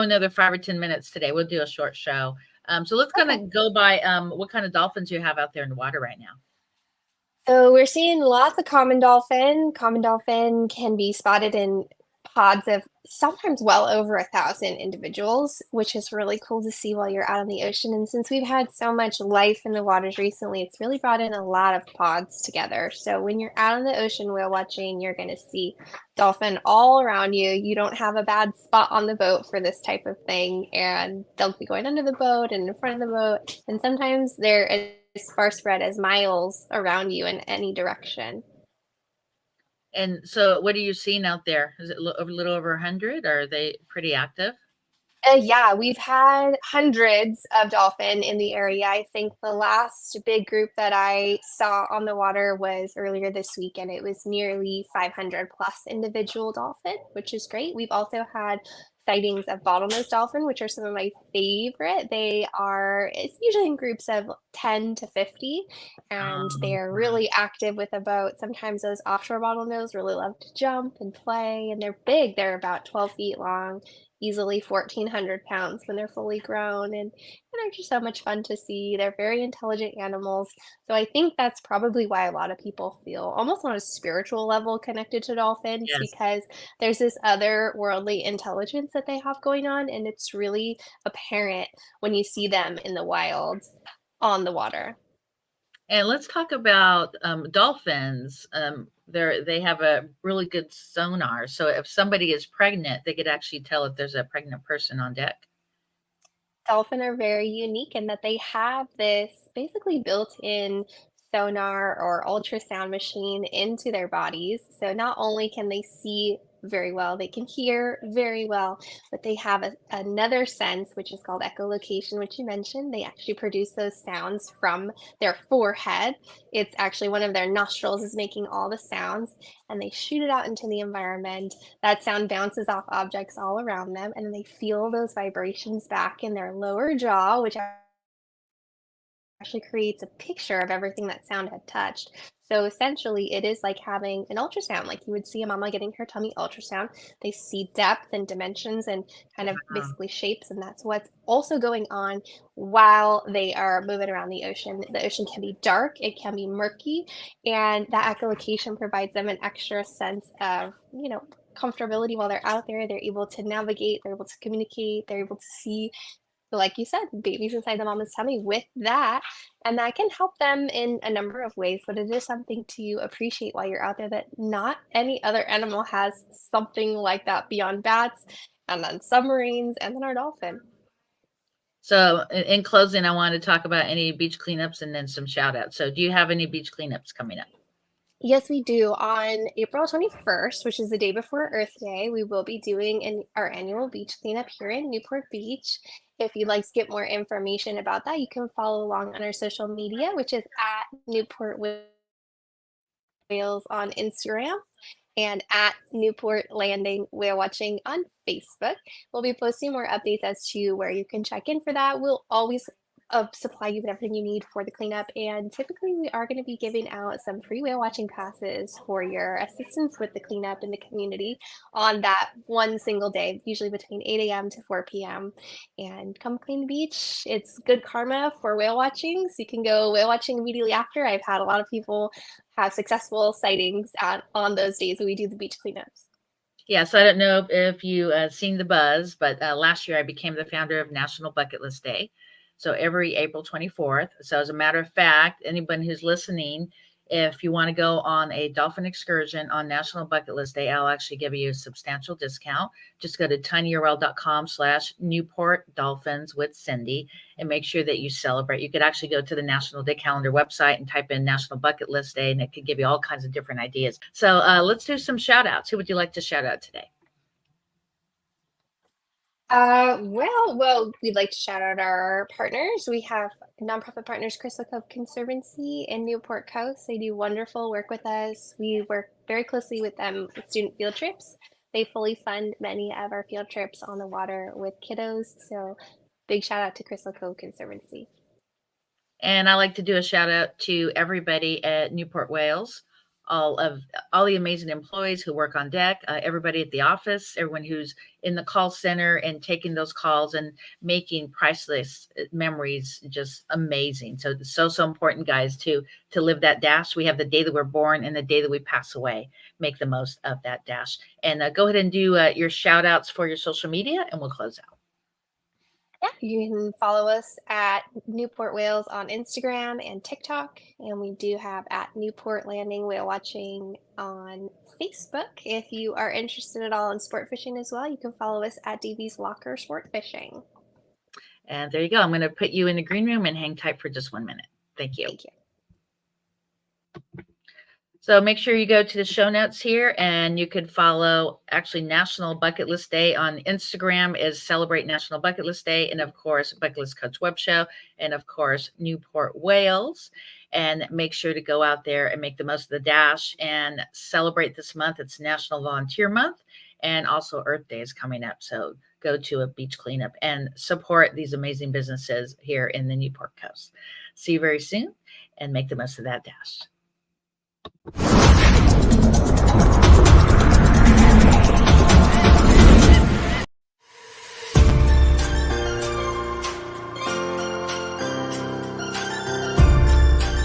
another 5 or 10 minutes today. We'll do a short show. So let's kind Okay. of go by what kind of dolphins you have out there in the water right now. So we're seeing lots of common dolphin. Common dolphin can be spotted in pods of sometimes well over 1,000 individuals, which is really cool to see while you're out in the ocean. And since we've had so much life in the waters recently, it's really brought in a lot of pods together. So when you're out in the ocean whale watching, you're going to see dolphin all around you. You don't have a bad spot on the boat for this type of thing, and they'll be going under the boat and in front of the boat. And sometimes they're as far spread as miles around you in any direction. And so, what are you seeing out there? Is it a little over 100? Or are they pretty active? Yeah, we've had hundreds of dolphin in the area. I think the last big group that I saw on the water was earlier this week, and it was nearly 500 plus individual dolphin, which is great. We've also had sightings of bottlenose dolphin, which are some of my favorite. It's usually in groups of 10 to 50, and they're Wow. really active with a boat. Sometimes those offshore bottlenose really love to jump and play, and they're big. They're about 12 feet long, easily 1,400 pounds when they're fully grown, and they're just so much fun to see. They're very intelligent animals. So I think that's probably why a lot of people feel almost on a spiritual level connected to dolphins, Yes. because there's this other worldly intelligence that they have going on, and it's really apparent when you see them in the wild on the water. And let's talk about dolphins. They have a really good sonar. So if somebody is pregnant, they could actually tell if there's a pregnant person on deck. Dolphin are very unique in that they have this basically built-in sonar or ultrasound machine into their bodies. So not only can they see very well, they can hear very well, but they have another sense, which is called echolocation, which you mentioned. They actually produce those sounds from their forehead. It's actually one of their nostrils is making all the sounds, and they shoot it out into the environment. That sound bounces off objects all around them, and then they feel those vibrations back in their lower jaw, which actually creates a picture of everything that sound had touched. So essentially, it is like having an ultrasound, like you would see a mama getting her tummy ultrasound. They see depth and dimensions and kind of Wow. basically shapes, and that's what's also going on while they are moving around the ocean. The ocean can be dark, it can be murky, and that echolocation provides them an extra sense of, comfortability while they're out there. They're able to navigate, they're able to communicate, they're able to see, like you said, babies inside the mama's tummy with that. And that can help them in a number of ways, but it is something to appreciate while you're out there that not any other animal has something like that beyond bats and then submarines and then our dolphin. So in closing, I want to talk about any beach cleanups and then some shout outs. So do you have any beach cleanups coming up? Yes, we do. On April 21st, which is the day before Earth Day, we will be doing our annual beach cleanup here in Newport Beach. If you'd like to get more information about that, you can follow along on our social media, which is at Newport Whales on Instagram and at Newport Landing Whale Watching on Facebook. We'll be posting more updates as to where you can check in for that. We'll always supply you with everything you need for the cleanup. And typically, we are going to be giving out some free whale watching passes for your assistance with the cleanup in the community on that one single day, usually between 8 a.m. to 4 p.m. And come clean the beach. It's good karma for whale watching. So you can go whale watching immediately after. I've had a lot of people have successful sightings on those days when we do the beach cleanups. Yeah, so I don't know if you seen the buzz, but last year I became the founder of National Bucket List Day. So every April 24th. So as a matter of fact, anyone who's listening, if you want to go on a dolphin excursion on National Bucket List Day, I'll actually give you a substantial discount. Just go to tinyurl.com/Newport Dolphins with Cindy and make sure that you celebrate. You could actually go to the National Day Calendar website and type in National Bucket List Day, and it could give you all kinds of different ideas. So let's do some shout outs. Who would you like to shout out today? Well, we'd like to shout out our partners. We have nonprofit partners, Crystal Cove Conservancy in Newport Coast. They do wonderful work with us. We work very closely with them with student field trips. They fully fund many of our field trips on the water with kiddos. So big shout out to Crystal Cove Conservancy. And I like to do a shout out to everybody at Newport Wales all the amazing employees who work on deck, everybody at the office, everyone who's in the call center and taking those calls and making priceless memories, just amazing. So it's so important, guys, to live that dash. We have the day that we're born and the day that we pass away. Make the most of that dash. And go ahead and do your shout outs for your social media, and we'll close out. Yeah, you can follow us at Newport Whales on Instagram and TikTok, and we do have at Newport Landing Whale Watching on Facebook. If you are interested at all in sport fishing as well, you can follow us at Davey's Locker Sport Fishing. And there you go. I'm going to put you in the green room and hang tight for just 1 minute. Thank you. Thank you. So make sure you go to the show notes here, and you could follow actually National Bucket List Day on Instagram is Celebrate National Bucket List Day. And of course, Bucket List Coach Web Show, and of course, Newport Whales. And make sure to go out there and make the most of the dash and celebrate this month. It's National Volunteer Month, and also Earth Day is coming up. So go to a beach cleanup and support these amazing businesses here in the Newport Coast. See you very soon, and make the most of that dash.